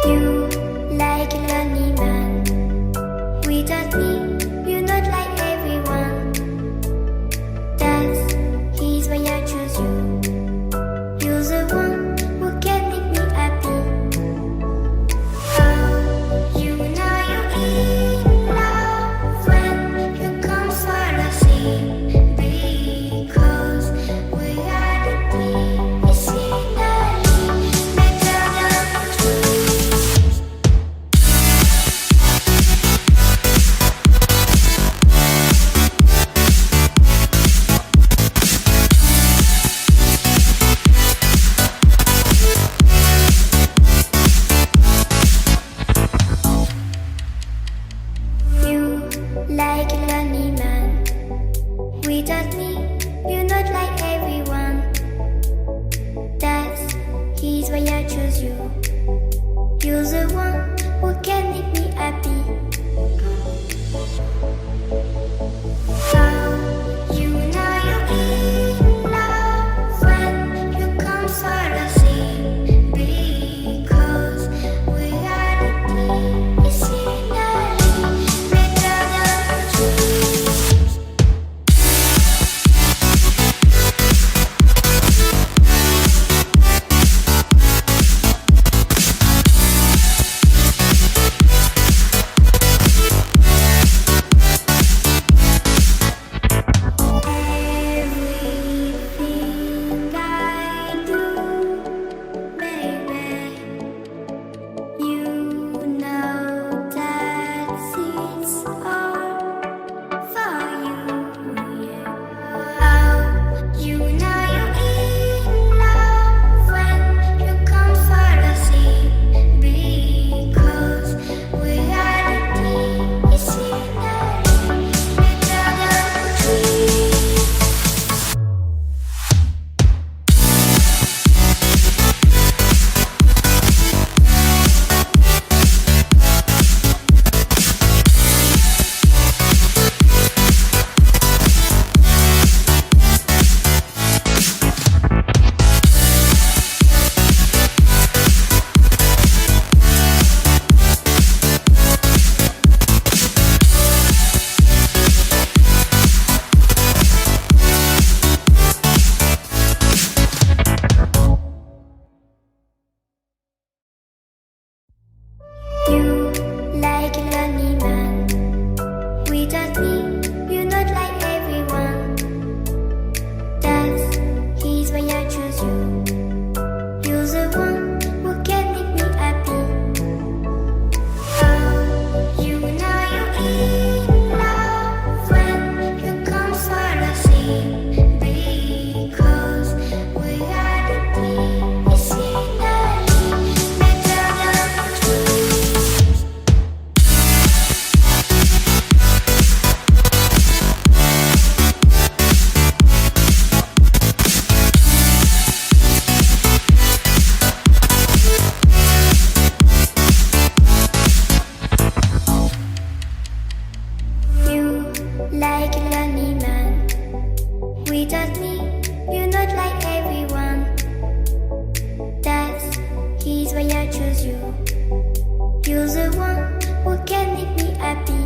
You like a lonely man. Without me, you're not like everyone. That's he's why I choose you. You're the one who can make me happy. Oh, you know you're in love when you come for the sea. Because reality is finally better than dreams. You like a lonely man. Without me, you're not like everyone. That's he's why I choose you. You're the one who can make me happy. Oh, you know you're in love when you come for the sea. Because reality is finally better than dreams. Everything I do, baby, you know that it's all for you, yeah. Oh, you know you're in love when you come for the sea. Because reality is finally better than dreams. You like a lonely man. Without me, you're not like everyone. That's he's why I choose you. You're the one who can make me happy. Oh, you know you're in love when you come for the sea. Because reality is finally better than dreams. You like a lonely man. Without me, you're not like everyone. That's he's why I choose you. You're the one who can make me happy.